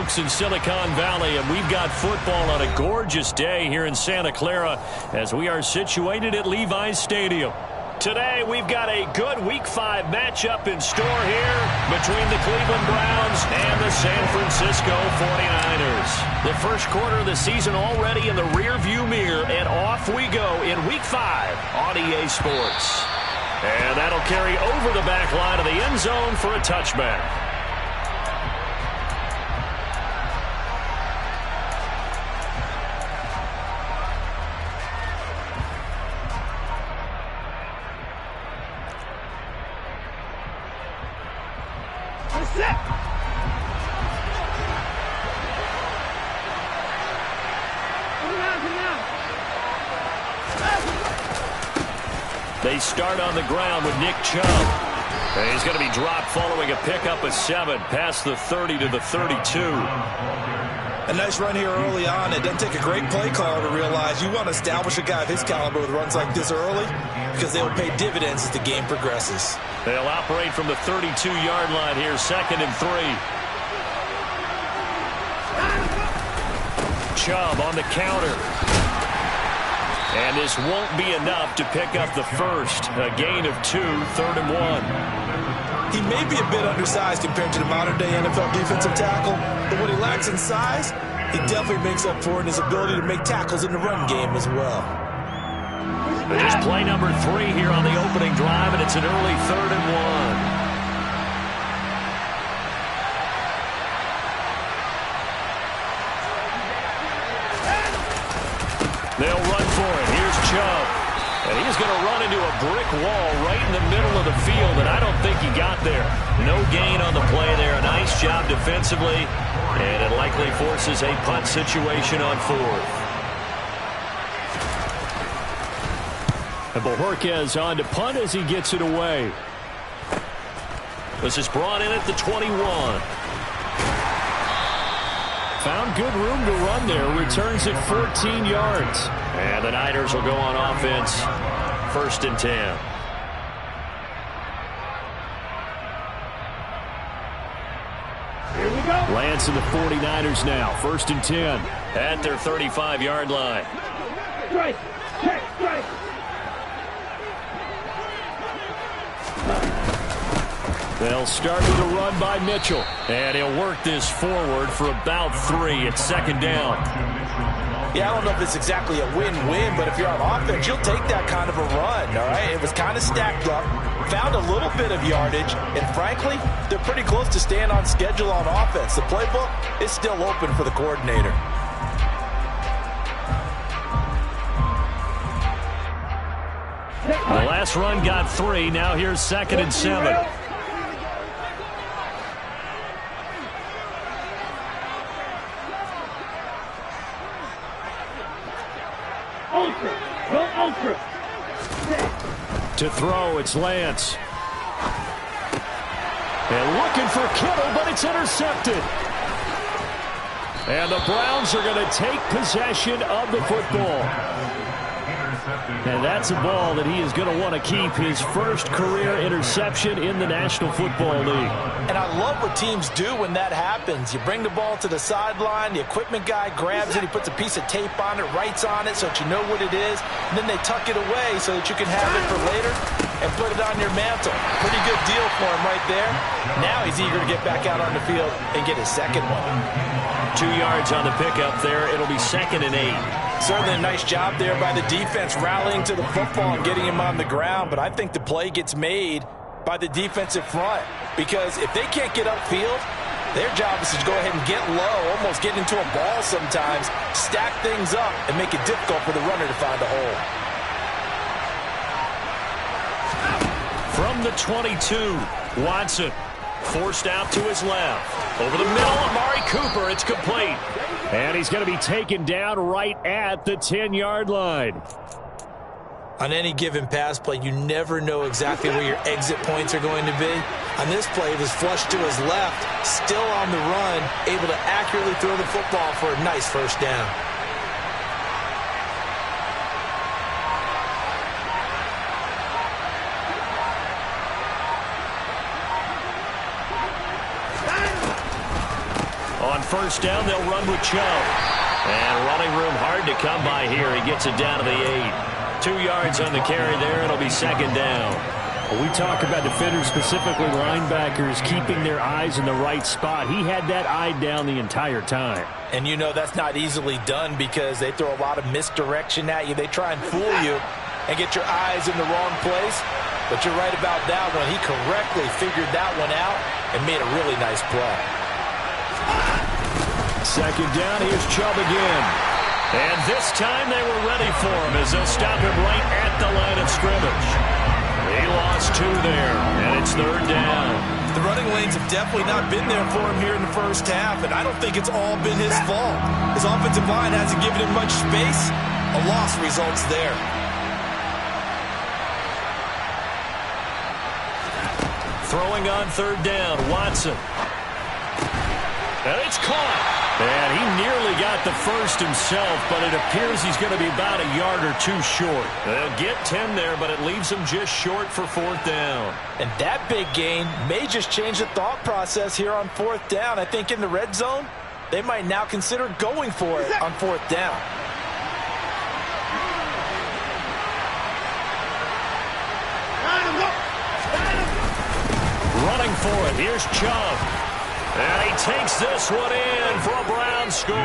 folks, in Silicon Valley, and we've got football on a gorgeous day here in Santa Clara as we are situated at Levi's Stadium. Today, we've got a good Week 5 matchup in store here between the Cleveland Browns and the San Francisco 49ers. The first quarter of the season already in the rearview mirror, and off we go in Week 5 on EA Sports. And that'll carry over the back line of the end zone for a touchback. They start on the ground with Nick Chubb. And he's going to be dropped following a pickup of 7 past the 30 to the 32. A nice run here early on. It doesn't take a great play caller to realize you want to establish a guy of his caliber with runs like this early because they will pay dividends as the game progresses. They'll operate from the 32-yard line here, 2nd and 3. Chubb on the counter. And this won't be enough to pick up the first. A gain of 2, 3rd and 1. He may be a bit undersized compared to the modern-day NFL defensive tackle, but what he lacks in size, he definitely makes up for in his ability to make tackles in the run game as well. There's play number 3 here on the opening drive, and it's an early 3rd and 1. They'll run for it. Here's Chubb. And he's going to run into a brick wall right in the middle of the field, and I don't think he got there. No gain on the play there. A nice job defensively, and it likely forces a punt situation on 4th. And Bojorquez on to punt as he gets it away. This is brought in at the 21. Found good room to run there. Returns it 14 yards. And the Niners will go on offense. 1st and 10. Here we go. Lance and the 49ers now. 1st and 10. At their 35-yard line. Strike. Check. Strike. They'll start with a run by Mitchell. And he'll work this forward for about 3. It's 2nd down. Yeah, I don't know if it's exactly a win-win, but if you're on offense, you'll take that kind of a run, all right? It was kind of stacked up, found a little bit of yardage, and frankly, they're pretty close to staying on schedule on offense. The playbook is still open for the coordinator. The last run got 3. Now here's 2nd and 7. Ultra. To throw, it's Lance. And looking for Kittle, but it's intercepted. And the Browns are going to take possession of the football. And that's a ball that he is going to want to keep, his first career interception in the National Football League. And I love what teams do when that happens. You bring the ball to the sideline, the equipment guy grabs it, he puts a piece of tape on it, writes on it so that you know what it is, and then they tuck it away so that you can have it for later and put it on your mantle. Pretty good deal for him right there. Now he's eager to get back out on the field and get his second one. 2 yards on the pickup there. It'll be 2nd and 8. Certainly a nice job there by the defense rallying to the football and getting him on the ground, but I think the play gets made by the defensive front because if they can't get upfield, their job is to go ahead and get low, almost get into a ball sometimes, stack things up, and make it difficult for the runner to find a hole. From the 22, Watson forced out to his left. Over the middle, Amari Cooper, it's complete. And he's going to be taken down right at the 10-yard line. On any given pass play, you never know exactly where your exit points are going to be. On this play, it was flushed to his left, still on the run, able to accurately throw the football for a nice first down. On first down. They'll run with Chubb. And running room hard to come by here. He gets it down to the 8. 2 yards on the carry there. It'll be second down. Well, we talk about defenders, specifically linebackers, keeping their eyes in the right spot. He had that eye down the entire time. And you know that's not easily done because they throw a lot of misdirection at you. They try and fool you and get your eyes in the wrong place. But you're right about that one. He correctly figured that one out and made a really nice play. Second down, here's Chubb again. And this time they were ready for him as they'll stop him right at the line of scrimmage. He lost 2 there, and it's third down. The running lanes have definitely not been there for him here in the first half, and I don't think it's all been his fault. His offensive line hasn't given him much space. A loss results there. Throwing on third down, Watson. And it's caught. And he nearly got the first himself, but it appears he's going to be about a yard or 2 short. They'll get 10 there, but it leaves him just short for fourth down. And that big gain may just change the thought process here on fourth down. I think in the red zone, they might now consider going for it on fourth down. Running for it, here's Chubb. And he takes this one in for a Brown score.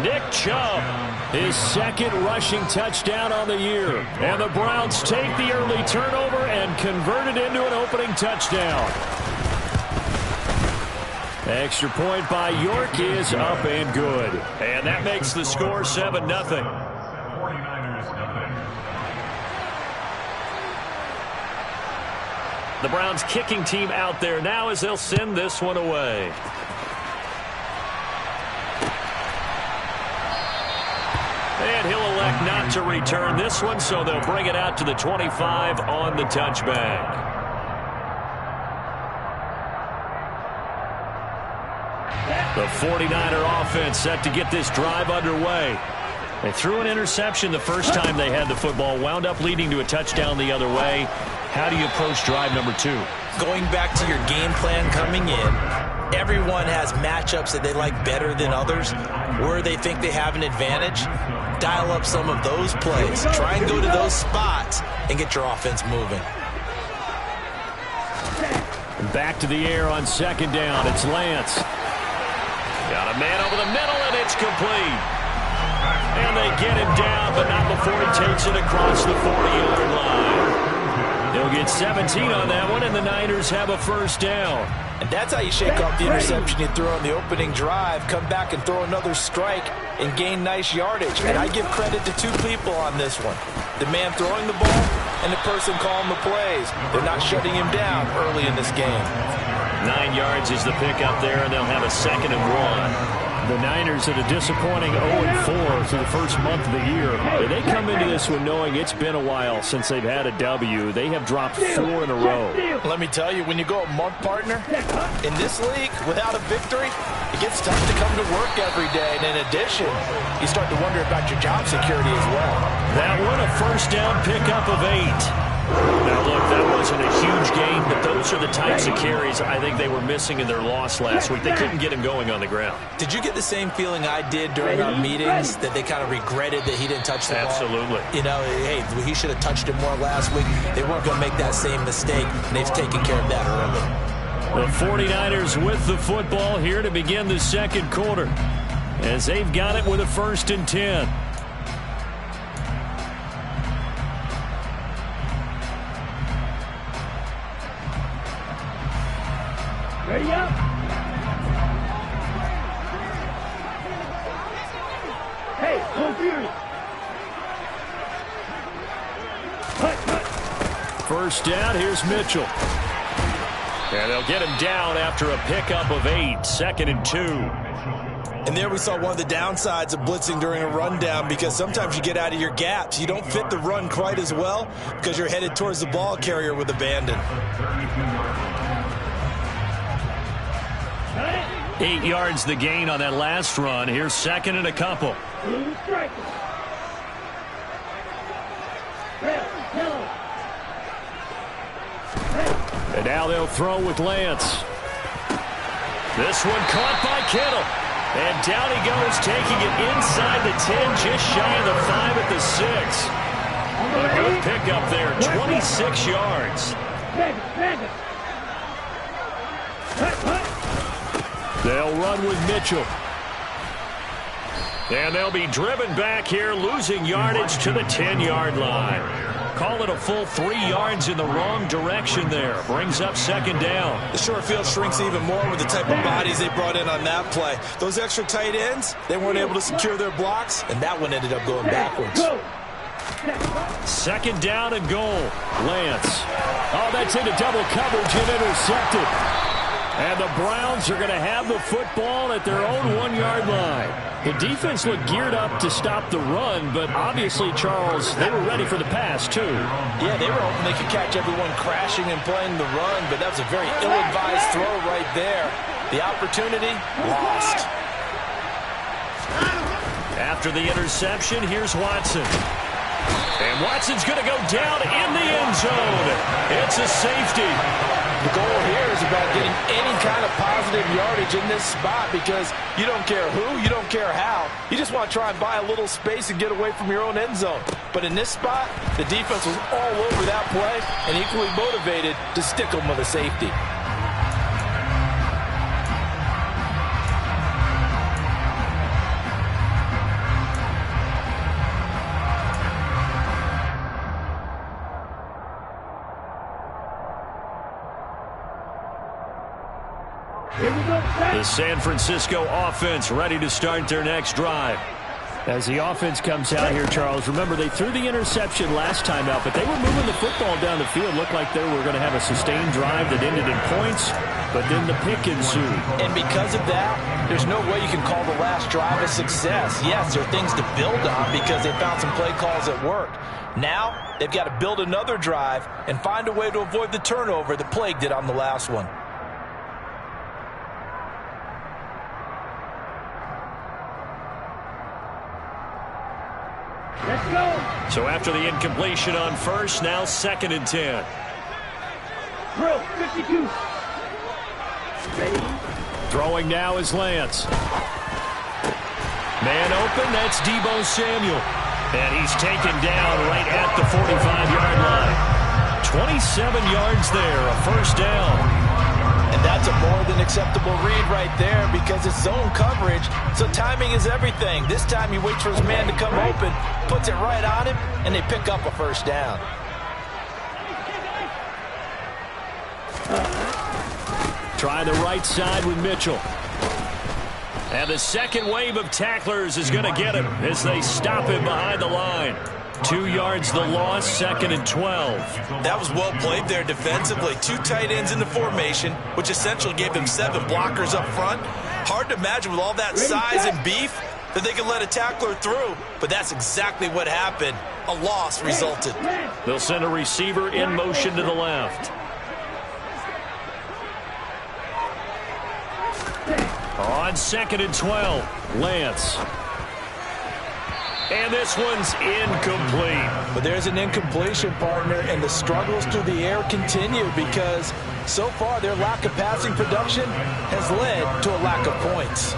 Nick Chubb, his second rushing touchdown on the year. And the Browns take the early turnover and convert it into an opening touchdown. Extra point by York is up and good. And that makes the score 7-0. The Browns kicking team out there now as they'll send this one away. And he'll elect not to return this one, so they'll bring it out to the 25 on the touchback. The 49er offense set to get this drive underway. They threw an interception the first time they had the football, wound up leading to a touchdown the other way. How do you approach drive number 2? Going back to your game plan coming in, everyone has matchups that they like better than others, where they think they have an advantage. Dial up some of those plays. Try and go to those spots and get your offense moving. Back to the air on second down. It's Lance. Got a man over the middle, and it's complete. And they get him down, but not before he takes it across the 40-yard line. They'll get 17 on that one, and the Niners have a first down. And that's how you shake off the interception you throw on the opening drive, come back and throw another strike and gain nice yardage. And I give credit to 2 people on this one. The man throwing the ball and the person calling the plays. They're not shutting him down early in this game. 9 yards is the pickup there, and they'll have a 2nd and 1. The Niners at a disappointing 0-4 through the first month of the year. They come into this one knowing it's been a while since they've had a W. They have dropped 4 in a row. Let me tell you, when you go a month, partner, in this league, without a victory, it gets tough to come to work every day. And in addition, you start to wonder about your job security as well. That one, a first down pickup of 8. Now, look, that wasn't a huge gain, but those are the types of carries I think they were missing in their loss last week. They couldn't get him going on the ground. Did you get the same feeling I did during our meetings, that they kind of regretted that he didn't touch the ball? Absolutely. You know, hey, he should have touched it more last week. They weren't going to make that same mistake, and they've taken care of that early. The 49ers with the football here to begin the second quarter, as they've got it with a 1st and 10. Ready up. Hey, go Fury. First down, here's Mitchell. And they'll get him down after a pickup of 8, 2nd and 2. And there we saw one of the downsides of blitzing during a rundown, because sometimes you get out of your gaps. You don't fit the run quite as well because you're headed towards the ball carrier with abandon. 8 yards the gain on that last run. Here's 2nd and a couple. And now they'll throw with Lance. This one caught by Kittle. And down he goes, taking it inside the 10, just shy of the 5 at the 6. A good pickup there, 26 yards. They'll run with Mitchell. And they'll be driven back here, losing yardage to the 10-yard line. Call it a full 3 yards in the wrong direction there. Brings up second down. The short field shrinks even more with the type of bodies they brought in on that play. Those extra tight ends, they weren't able to secure their blocks, and that one ended up going backwards. Second down and goal. Lance. Oh, that's into double coverage and intercepted. And the Browns are going to have the football at their own 1-yard line. The defense looked geared up to stop the run, but obviously, Charles, they were ready for the pass, too. Yeah, they were hoping they could catch everyone crashing and playing the run, but that was a very ill-advised throw right there. The opportunity, lost. After the interception, here's Watson. And Watson's going to go down in the end zone. It's a safety. The goal here is about getting any kind of positive yardage in this spot because you don't care who, you don't care how. You just want to try and buy a little space and get away from your own end zone. But in this spot, the defense was all over that play and equally motivated to stick them with a safety. The San Francisco offense ready to start their next drive. As the offense comes out here, Charles, remember they threw the interception last time out, but they were moving the football down the field. Looked like they were going to have a sustained drive that ended in points, but then the pick ensued. And because of that, there's no way you can call the last drive a success. Yes, there are things to build on because they found some play calls that worked. Now, they've got to build another drive and find a way to avoid the turnover that plagued it on the last one. Let's go. So after the incompletion on first, now 2nd and 10. Drill, 52. Ready? Throwing now is Lance. Man open, that's Deebo Samuel. And he's taken down right at the 45-yard line. 27 yards there, a first down. And that's a more than acceptable read right there because it's zone coverage, so timing is everything. This time he waits for his man to come open, puts it right on him, and they pick up a first down. Try the right side with Mitchell. And the second wave of tacklers is going to get him as they stop him behind the line. 2 yards the loss, 2nd and 12. That was well played there defensively. 2 tight ends in the formation, which essentially gave them 7 blockers up front. Hard to imagine with all that size and beef that they could let a tackler through, but that's exactly what happened. A loss resulted. They'll send a receiver in motion to the left. On 2nd and 12, Lance. And this one's incomplete. But there's an incompletion, partner, and the struggles through the air continue because so far their lack of passing production has led to a lack of points.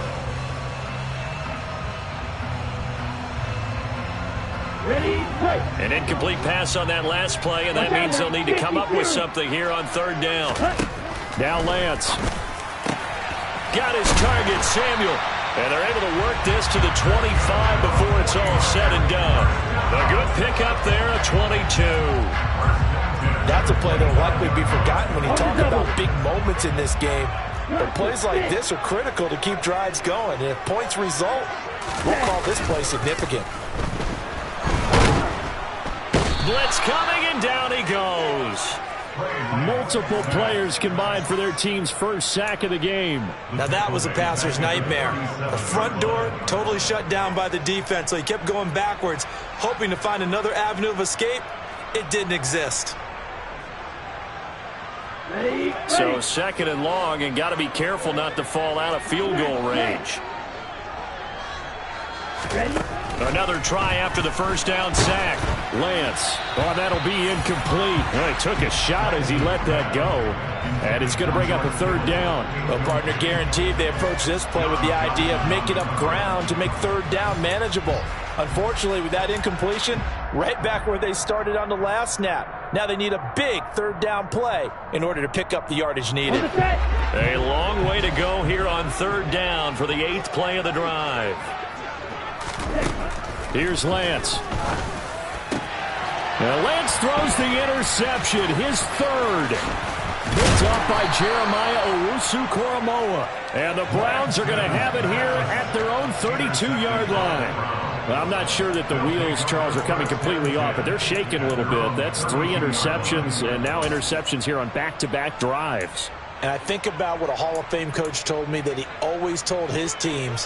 Ready? Play. An incomplete pass on that last play, and that means they'll need to come up with something here on 3rd down. Now Lance. Got his target, Samuel. And they're able to work this to the 25 before it's all said and done. A good pickup there, a 22. That's a play that will likely be forgotten when you talk about big moments in this game. But plays like this are critical to keep drives going. And if points result, we'll call this play significant. Blitz coming, and down he goes. Multiple players combined for their team's first sack of the game. Now that was a passer's nightmare. The front door totally shut down by the defense, so he kept going backwards, hoping to find another avenue of escape. It didn't exist. Ready? So 2nd and long, and got to be careful not to fall out of field goal range. Ready? Another try after the first down sack. Lance. Oh, that'll be incomplete. Well, he took a shot as he let that go. And it's going to bring up a third down. Well, partner, guaranteed they approach this play with the idea of making up ground to make third down manageable. Unfortunately, with that incompletion, right back where they started on the last snap. Now they need a big third down play in order to pick up the yardage needed. A long way to go here on third down for the 8th play of the drive. Here's Lance. Now Lance throws the interception, his third. Picked off by Jeremiah Owusu-Koramoah. And the Browns are going to have it here at their own 32-yard line. Well, I'm not sure that the wheels, Charles, are coming completely off, but they're shaking a little bit. That's 3 interceptions, and now interceptions here on back-to-back drives. And I think about what a Hall of Fame coach told me that he always told his teams,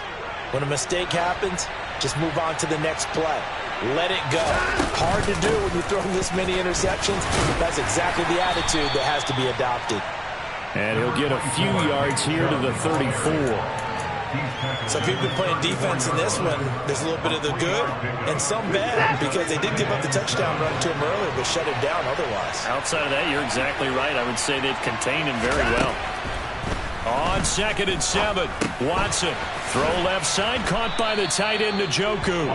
when a mistake happens, just move on to the next play. Let it go. Hard to do when you throw this many interceptions. That's exactly the attitude that has to be adopted. And he'll get a few yards here to the 34. So if you've been playing defense in this one, there's a little bit of the good and some bad, because they did give up the touchdown run to him earlier, but shut him down otherwise. Outside of that, you're exactly right. I would say they've contained him very well. On 2nd and 7, Watson. Throw left side, caught by the tight end, Njoku.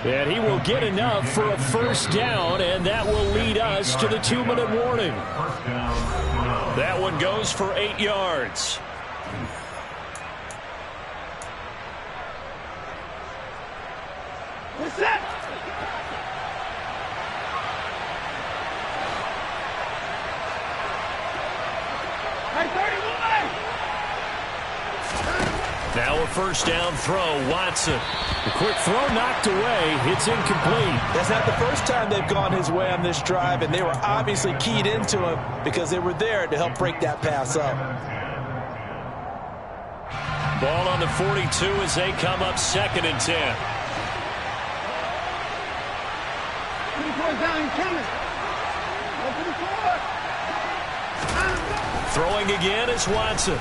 And he will get enough for a first down, and that will lead us to the 2-minute warning. That one goes for 8 yards. We're set. Now a first down throw, Watson. The quick throw knocked away. It's incomplete. That's not the first time they've gone his way on this drive, and they were obviously keyed into him because they were there to help break that pass up. Ball on the 42 as they come up 2nd and 10. 24 down, coming. Open the floor. Throwing again is Watson.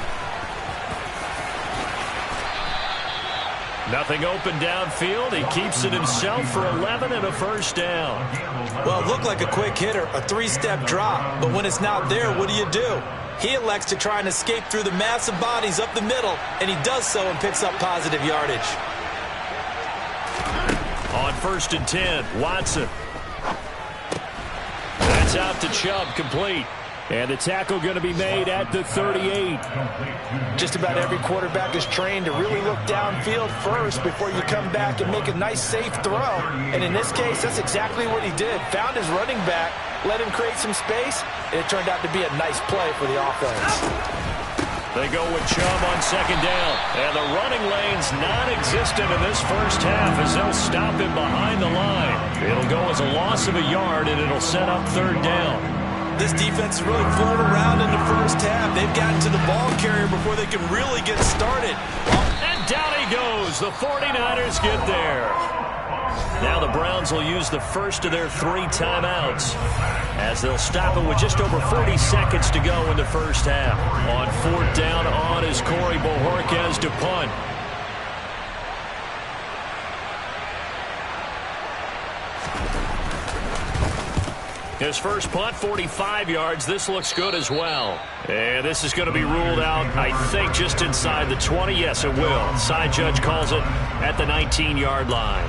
Nothing open downfield. He keeps it himself for 11 and a first down. Well, it looked like a quick hitter, a 3-step drop. But when it's not there, what do? He elects to try and escape through the massive bodies up the middle, and he does so and picks up positive yardage. On 1st and 10, Watson. That's out to Chubb, complete. And the tackle going to be made at the 38. Just about every quarterback is trained to really look downfield first before you come back and make a nice, safe throw. And in this case, that's exactly what he did. Found his running back, let him create some space, and it turned out to be a nice play for the offense. They go with Chubb on 2nd down. And the running lane's non-existent in this first half as they'll stop him behind the line. It'll go as a loss of a yard, and it'll set up 3rd down. This defense really flown around in the first half. They've gotten to the ball carrier before they can really get started. And down he goes. The 49ers get there. Now the Browns will use the first of their 3 timeouts as they'll stop it with just over 40 seconds to go in the first half. On 4th down, on is Corey Bojorquez to punt. His first punt, 45 yards. This looks good as well. And this is going to be ruled out, I think, just inside the 20. Yes, it will. Side judge calls it at the 19-yard line.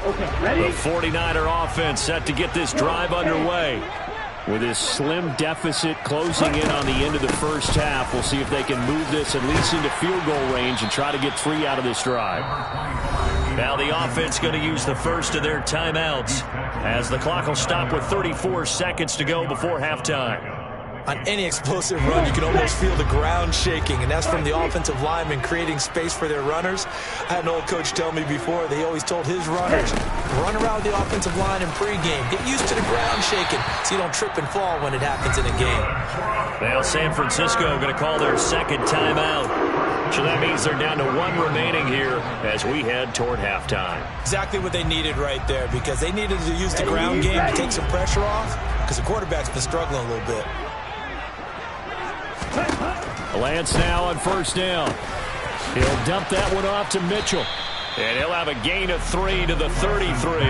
Okay, ready? The 49er offense set to get this drive underway. With his slim deficit closing in on the end of the first half, we'll see if they can move this at least into field goal range and try to get 3 out of this drive. Now the offense going to use the first of their timeouts as the clock will stop with 34 seconds to go before halftime. On any explosive run, you can almost feel the ground shaking, and that's from the offensive linemen creating space for their runners. I had an old coach tell me before, they always told his runners, run around the offensive line in pregame. Get used to the ground shaking so you don't trip and fall when it happens in a game. Now San Francisco going to call their 2nd timeout. So that means they're down to 1 remaining here as we head toward halftime. Exactly what they needed right there, because they needed to use the ground game to take some pressure off because the quarterback's been struggling a little bit. Lance now on first down. He'll dump that one off to Mitchell. And he'll have a gain of 3 to the 33.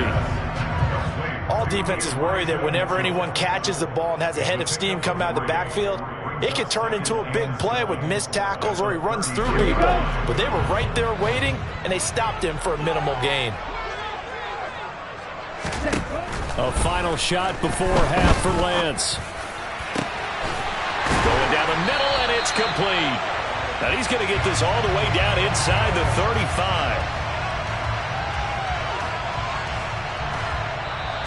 All defenses worry that whenever anyone catches the ball and has a head of steam come out of the backfield, it can turn into a big play with missed tackles or he runs through people. But they were right there waiting, and they stopped him for a minimal gain. A final shot before half for Lance. Going down the middle, and it's complete. And he's going to get this all the way down inside the 35.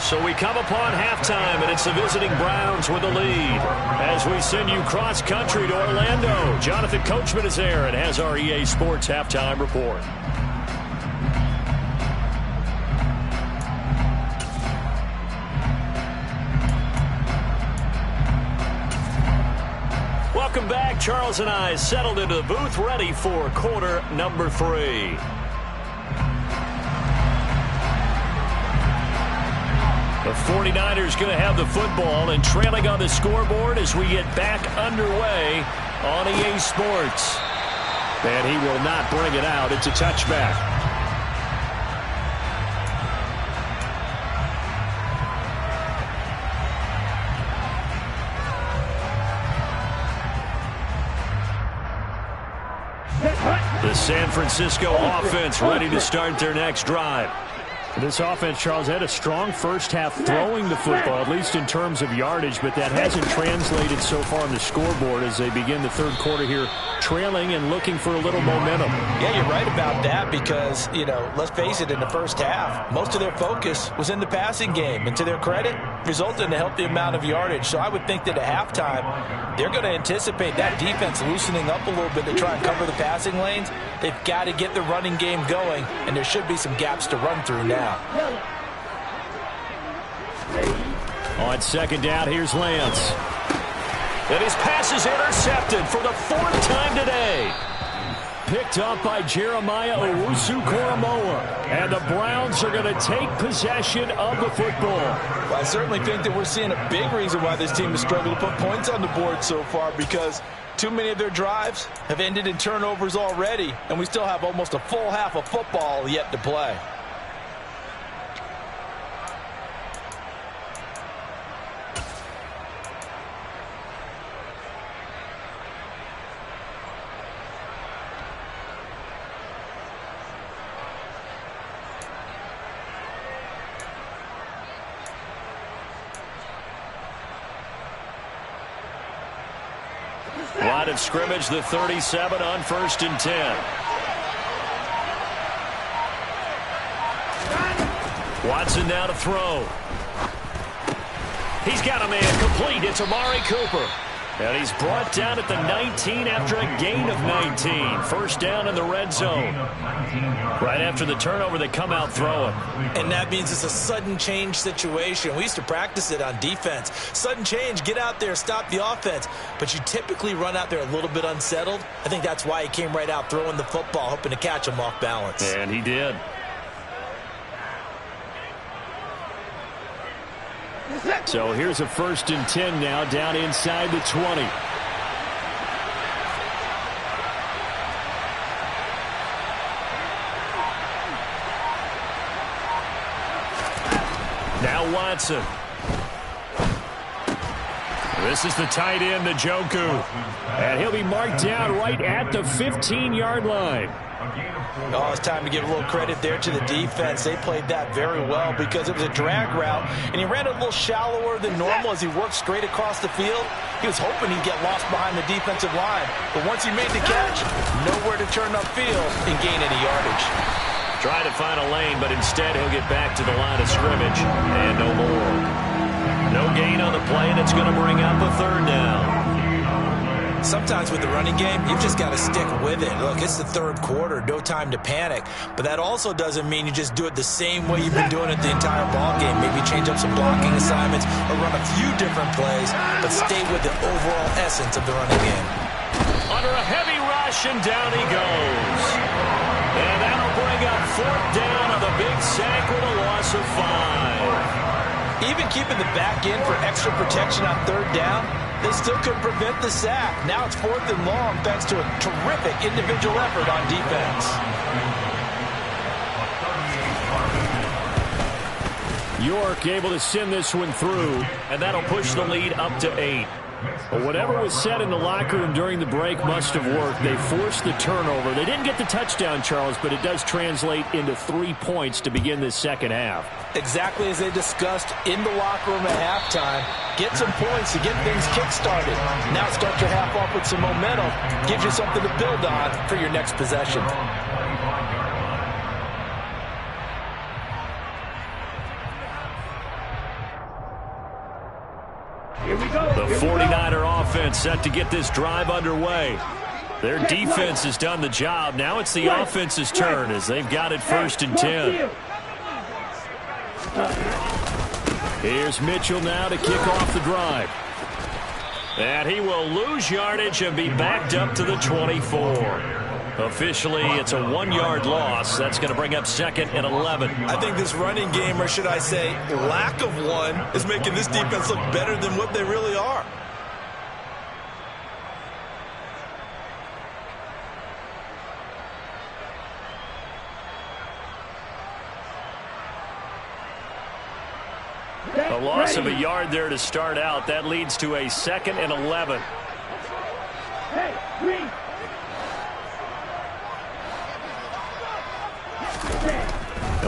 So we come upon halftime, and it's the visiting Browns with the lead. As we send you cross-country to Orlando, Jonathan Coachman is there and has our EA Sports halftime report. Welcome back. Charles and I settled into the booth, ready for quarter number 3. The 49ers going to have the football and trailing on the scoreboard as we get back underway on EA Sports. And he will not bring it out. It's a touchback. The San Francisco offense ready to start their next drive. This offense, Charles, had a strong first half throwing the football, at least in terms of yardage, but that hasn't translated so far on the scoreboard as they begin the third quarter here, trailing and looking for a little momentum. Yeah, you're right about that because, let's face it, in the first half, most of their focus was in the passing game. And to their credit, resulted in a healthy amount of yardage. So I would think that at halftime, they're going to anticipate that defense loosening up a little bit to try and cover the passing lanes. They've got to get the running game going, and there should be some gaps to run through now. On second down, here's Lance. And his pass is intercepted for the 4th time today. Picked up by Jeremiah Owusu-Koramoah. And the Browns are going to take possession of the football. Well, I certainly think that we're seeing a big reason why this team has struggled to put points on the board so far, because too many of their drives have ended in turnovers already, and we still have almost a full half of football yet to play. Line of scrimmage, the 37 on 1st and 10. Watson now to throw. He's got a man complete. It's Amari Cooper. And he's brought down at the 19 after a gain of 19. First down in the red zone. Right after the turnover, they come out throwing. And that means it's a sudden change situation. We used to practice it on defense. Sudden change, get out there, stop the offense. But you typically run out there a little bit unsettled. I think that's why he came right out throwing the football, hoping to catch him off balance. And he did. So here's a 1st and 10 now, down inside the 20. Now Watson. This is the tight end, Njoku. And he'll be marked down right at the 15-yard line. Oh, it's time to give a little credit there to the defense. They played that very well because it was a drag route, and he ran it a little shallower than normal as he worked straight across the field. He was hoping he'd get lost behind the defensive line, but once he made the catch, nowhere to turn upfield and gain any yardage. Trying to find a lane, but instead he'll get back to the line of scrimmage, and no more. No gain on the play, and it's going to bring up a 3rd down. Sometimes with the running game, you've just got to stick with it. Look, it's the 3rd quarter, no time to panic. But that also doesn't mean you just do it the same way you've been doing it the entire ball game. Maybe change up some blocking assignments or run a few different plays, but stay with the overall essence of the running game. Under a heavy rush, and down he goes. And that'll bring up 4th down on the big sack with a loss of 5. Even keeping the back end for extra protection on 3rd down, They still couldn't prevent the sack. Now it's 4th and long thanks to a terrific individual effort on defense. York able to send this one through, and that'll push the lead up to 8. But whatever was said in the locker room during the break must have worked. They forced the turnover. They didn't get the touchdown, Charles, but it does translate into 3 points to begin this second half. Exactly as they discussed in the locker room at halftime. Get some points to get things kick-started. Now start your half off with some momentum. Gives you something to build on for your next possession. The 49er offense set to get this drive underway. Their defense has done the job. Now it's the offense's turn as they've got it 1st and 10. Here's Mitchell now to kick off the drive. And he will lose yardage and be backed up to the 24. Officially, it's a 1-yard loss. That's going to bring up 2nd and 11. I think this running game, or should I say lack of one, is making this defense look better than what they really are. A loss of a yard there to start out. That leads to a 2nd and 11. Hey, green.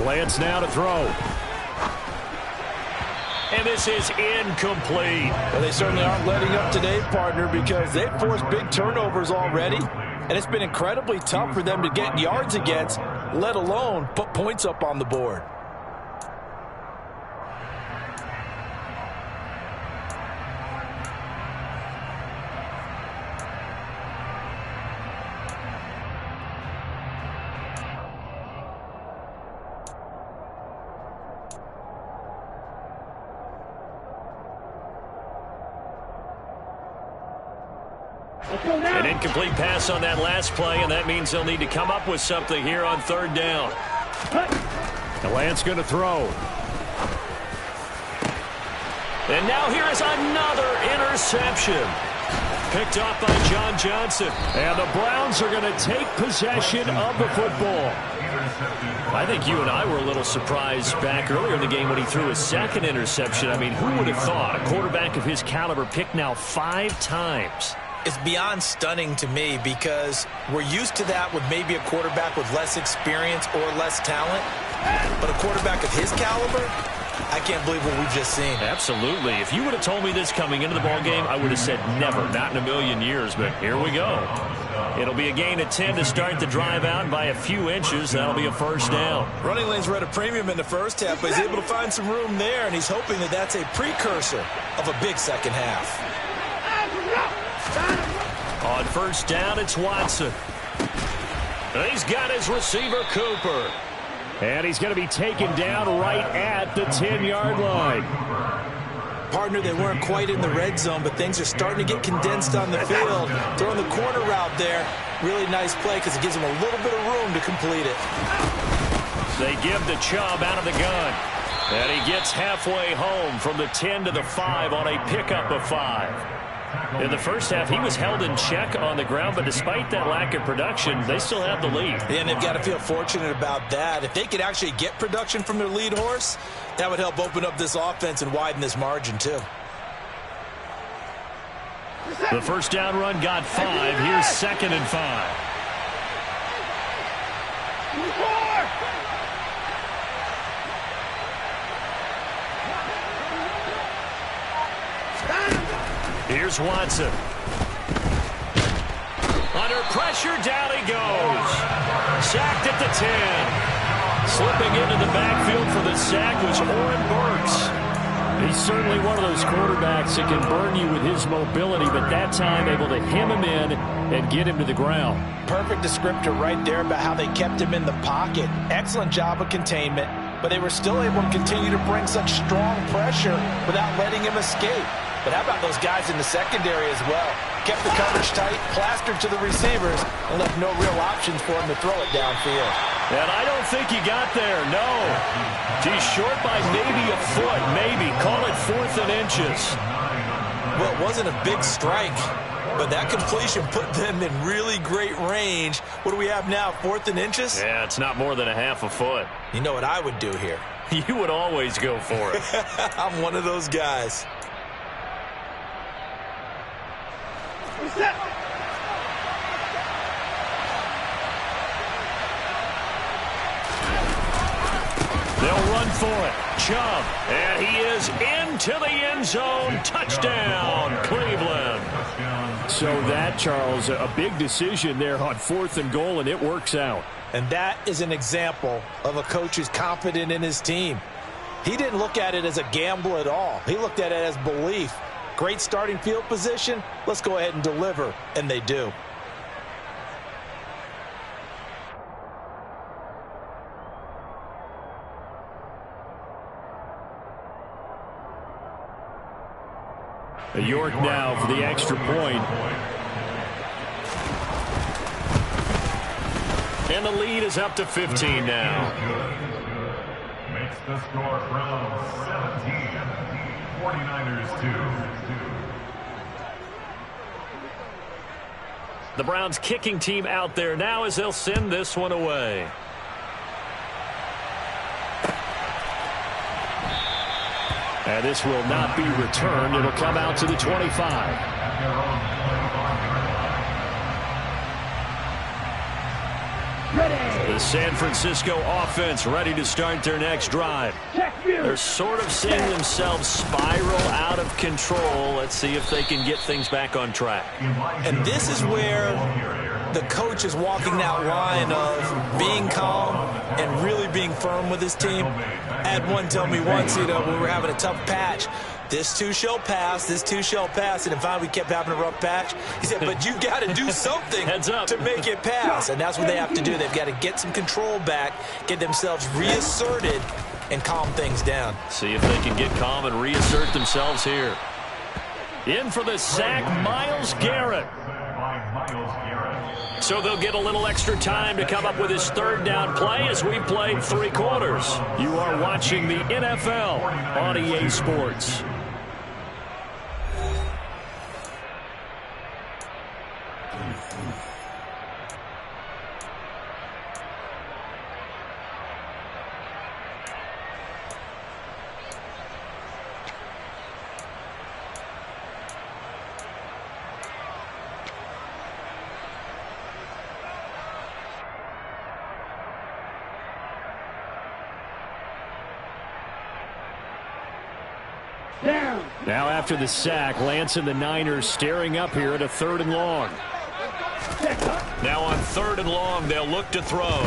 Lance now to throw. And this is incomplete. Well, they certainly aren't letting up today, partner, because they've forced big turnovers already. And it's been incredibly tough for them to get yards against, let alone put points up on the board. An incomplete pass on that last play, and that means they'll need to come up with something here on 3rd down. And Lance going to throw. And now here is another interception. Picked off by John Johnson. And the Browns are going to take possession of the football. I think you and I were a little surprised back earlier in the game when he threw his 2nd interception. I mean, who would have thought a quarterback of his caliber picked now 5 times? It's beyond stunning to me because we're used to that with maybe a quarterback with less experience or less talent. But a quarterback of his caliber, I can't believe what we've just seen. Absolutely. If you would have told me this coming into the ballgame, I would have said never, not in a million years. But here we go. It'll be a gain of 10 to start the drive out by a few inches. That'll be a 1st down. Running lanes were at a premium in the first half, but he's able to find some room there, and he's hoping that that's a precursor of a big second half. On 1st down, it's Watson. He's got his receiver, Cooper. And he's going to be taken down right at the 10-yard line. Partner, they weren't quite in the red zone, but things are starting to get condensed on the field. Throwing the corner route there. Really nice play because it gives him a little bit of room to complete it. They give the Chubb out of the gun. And he gets halfway home from the 10 to the 5 on a pickup of 5. In the first half, he was held in check on the ground, but despite that lack of production, they still have the lead. And they've got to feel fortunate about that. If they could actually get production from their lead horse, that would help open up this offense and widen this margin, too. The 1st down run got 5. Here's 2nd and 5. Here's Watson. Under pressure, down he goes. Sacked at the 10. Slipping into the backfield for the sack was Oren Burks. He's certainly one of those quarterbacks that can burn you with his mobility, but that time able to hem him in and get him to the ground. Perfect descriptor right there about how they kept him in the pocket. Excellent job of containment, but they were still able to continue to bring such strong pressure without letting him escape. But how about those guys in the secondary as well? Kept the coverage tight, plastered to the receivers, and left no real options for him to throw it downfield. And I don't think he got there, no. He's short by maybe a foot, maybe. Call it 4th and inches. Well, it wasn't a big strike, but that completion put them in really great range. What do we have now, 4th and inches? Yeah, it's not more than a half a foot. You know what I would do here? You would always go for it. I'm one of those guys. They'll run for it. Chubb. And he is into the end zone. Touchdown, Cleveland. So that, Charles, a big decision there on 4th and goal, and it works out. And that is an example of a coach who's confident in his team. He didn't look at it as a gamble at all. He looked at it as belief. Great starting field position. Let's go ahead and deliver. And they do. York now for the extra point. And the lead is up to 15 now. Makes the score from 17. 49ers 2. The Browns kicking team out there now as they'll send this one away. And this will not be returned. It'll come out to the 25. The San Francisco offense ready to start their next drive. They're sort of seeing themselves spiral out of control. Let's see if they can get things back on track. And this is where the coach is walking that line of being calm and really being firm with his team. I had one tell me once, when we were having a tough patch, this too shall pass, this too shall pass. And finally we kept having a rough patch. He said, but you got to do something to make it pass. And that's what they have to do. They've got to get some control back, get themselves reasserted, and calm things down. See if they can get calm and reassert themselves here. In for the sack, Myles Garrett. So they'll get a little extra time to come up with his 3rd down play as we played 3 quarters. You are watching the NFL on EA Sports. Now after the sack, Lance and the Niners staring up here at a 3rd and long. Now on 3rd and long, they'll look to throw.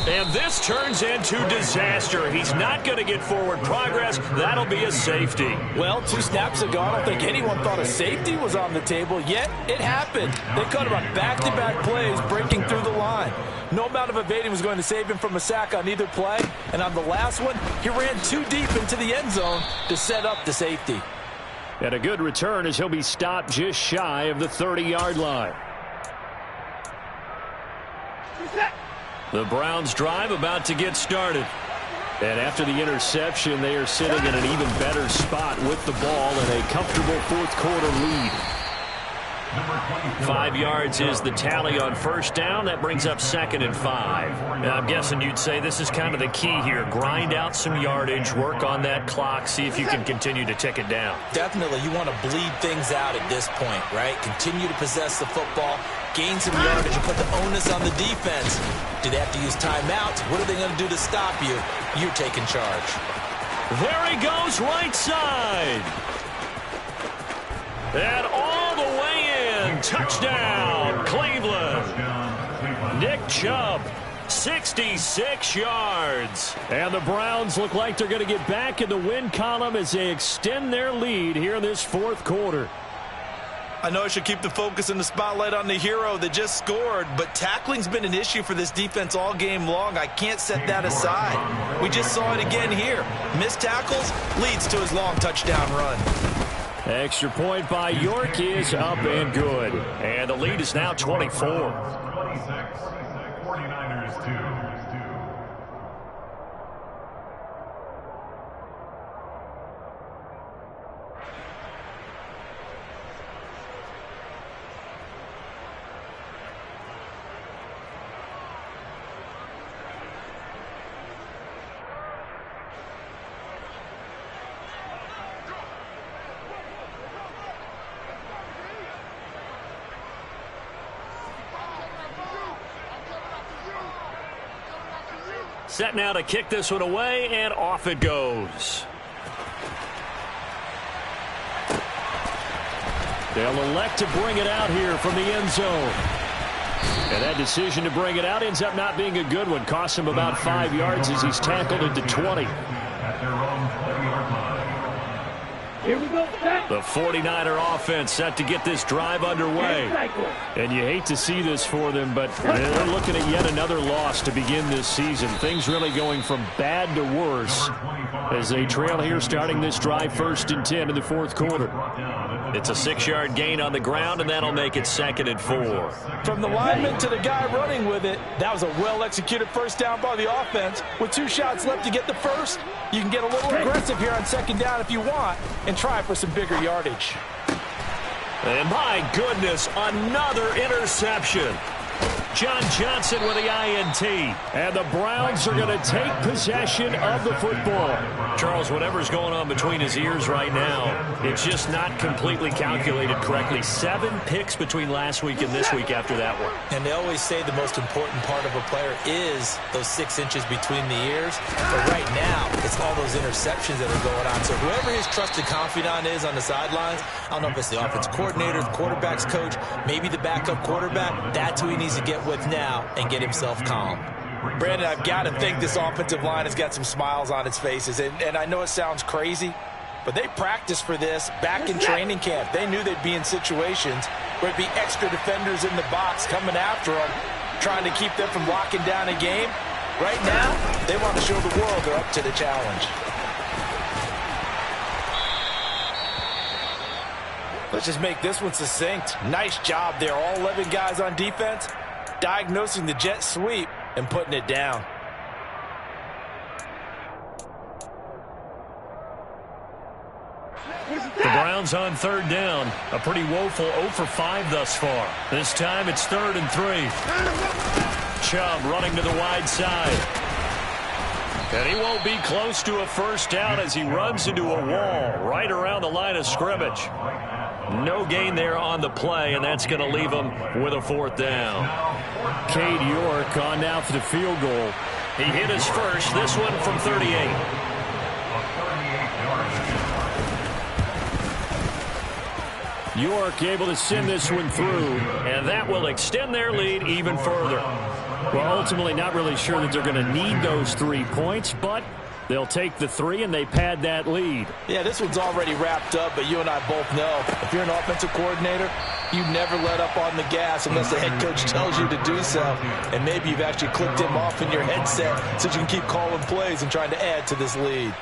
And this turns into disaster. He's not going to get forward progress. That'll be a safety. Well, 2 snaps ago, I don't think anyone thought a safety was on the table, yet it happened. They cut him on back-to-back plays, breaking through the line. No amount of evading was going to save him from a sack on either play. And on the last one, he ran too deep into the end zone to set up the safety. And a good return as he'll be stopped just shy of the 30-yard line. The Browns drive about to get started. And after the interception, they are sitting in an even better spot with the ball and a comfortable 4th quarter lead. 5 yards is the tally on 1st down. That brings up 2nd and 5. Now, I'm guessing you'd say this is kind of the key here. Grind out some yardage, work on that clock, see if you can continue to tick it down. Definitely, you want to bleed things out at this point, right? Continue to possess the football, gain some yardage, and put the onus on the defense. Do they have to use timeouts? What are they going to do to stop you? You're taking charge. There he goes, right side. And all the way in. Touchdown, Cleveland. Nick Chubb, 66 yards. And the Browns look like they're going to get back in the win column as they extend their lead here in this 4th quarter. I know I should keep the focus and the spotlight on the hero that just scored, but tackling's been an issue for this defense all game long. I can't set that aside. We just saw it again here. Missed tackles leads to his long touchdown run. Extra point by York is up and good. And the lead is now 24. 26. 49ers 2. Set now to kick this one away, and off it goes. They'll elect to bring it out here from the end zone. And that decision to bring it out ends up not being a good one. Costs him about 5 yards as he's tackled into 20. At their own 20-yard line. Here we go. The 49er offense set to get this drive underway. And you hate to see this for them, but they're looking at yet another loss to begin this season. Things really going from bad to worse as they trail here starting this drive 1st and 10 in the 4th quarter. It's a 6-yard gain on the ground, and that'll make it 2nd and 4. From the lineman to the guy running with it, that was a well-executed first down by the offense. With 2 shots left to get the first, you can get a little aggressive here on 2nd down if you want and try for some bigger yardage. And my goodness, another interception. John Johnson with the INT. And the Browns are going to take possession of the football. Charles, whatever's going on between his ears right now, it's just not completely calculated correctly. 7 picks between last week and this week after that one. And they always say the most important part of a player is those 6 inches between the ears. But right now, it's all those interceptions that are going on. So whoever his trusted confidant is on the sidelines, I don't know if it's the offensive coordinator, the quarterback's coach, maybe the backup quarterback, that's who he needs to get with now and get himself calm. Brandon, I've got to think this offensive line has got some smiles on its faces. And I know it sounds crazy, but they practiced for this back in training camp. They knew they'd be in situations where it'd be extra defenders in the box coming after them, trying to keep them from locking down a game. Right now, they want to show the world they're up to the challenge. Let's just make this one succinct. Nice job there. All 11 guys on defense diagnosing the jet sweep and putting it down. The Browns on 3rd down. A pretty woeful 0 for 5 thus far. This time it's 3rd and 3. Chubb running to the wide side. And he won't be close to a first down as he runs into a wall right around the line of scrimmage. No gain there on the play, and that's going to leave him with a 4th down. Cade York on now for the field goal. He hit his first, this one from 38. York able to send this one through. And that will extend their lead even further. Well, ultimately not really sure that they're going to need those 3 points, but they'll take the 3 and they pad that lead. Yeah, this one's already wrapped up, but you and I both know if you're an offensive coordinator, you never let up on the gas unless the head coach tells you to do so. And maybe you've actually clicked him off in your headset so you can keep calling plays and trying to add to this lead.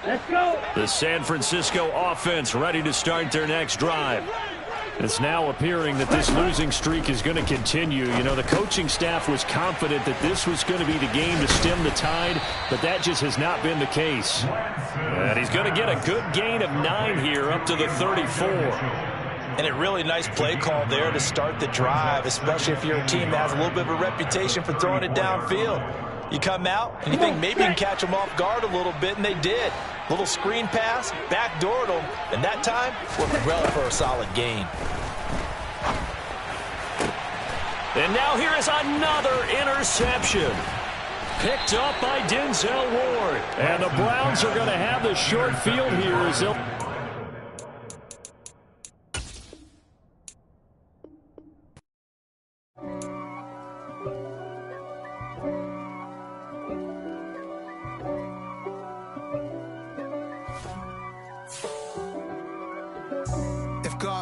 Let's go. The San Francisco offense ready to start their next drive. It's now appearing that this losing streak is going to continue. You know, the coaching staff was confident that this was going to be the game to stem the tide, but that just has not been the case. And he's going to get a good gain of 9 here up to the 34. And a really nice play call there to start the drive, especially if you're a team that has a little bit of a reputation for throwing it downfield. You come out and you think maybe you can catch them off guard a little bit, and they did. Little screen pass, backdoored them, and that time worked well for a solid gain. And now here is another interception. Picked up by Denzel Ward. And the Browns are going to have the short field here as they'll...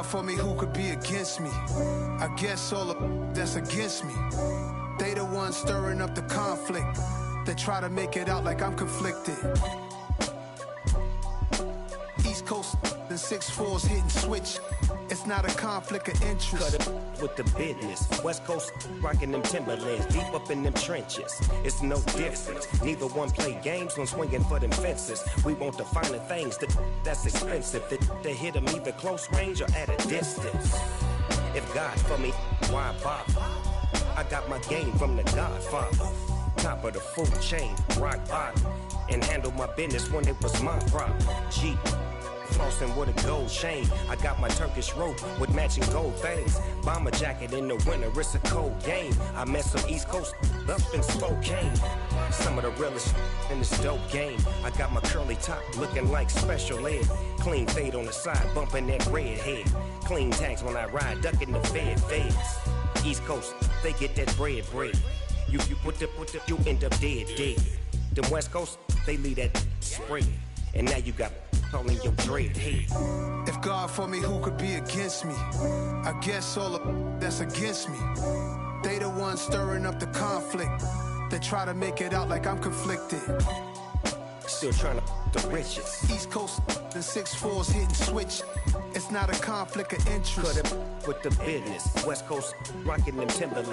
For me, who could be against me? I guess all of that's against me. They the ones stirring up the conflict. They try to make it out like I'm conflicted. East Coast and 6'4s hitting switch. It's not a conflict of interest. Cut it with the business. West Coast rocking them Timberlands, deep up in them trenches. It's no difference. Neither one play games when swinging for them fences. We want the finer things that's expensive. That hit them either close range or at a distance. If God for me, why bother? I got my game from the Godfather. top of the food chain, rock bottom, and handle my business when it was my problem. G. Flossing with a gold chain. I got my Turkish rope with matching gold things. Bomber jacket in the winter, it's a cold game. I met some East Coast up in Spokane. Some of the realest in this dope game. I got my curly top looking like special ed. Clean fade on the side, bumping that red head. Clean tags when I ride, ducking the feds. East Coast, they get that bread. You you end up dead. Them West Coast, they leave that spray. And now you got all in your dread head. If God for me, who could be against me? I guess all that's against me. They the ones stirring up the conflict. They try to make it out like I'm conflicted. Still trying to the riches. East Coast the 6'4s hitting switch. It's not a conflict of interest. Cut it with the business. West Coast rocking them Timberlands.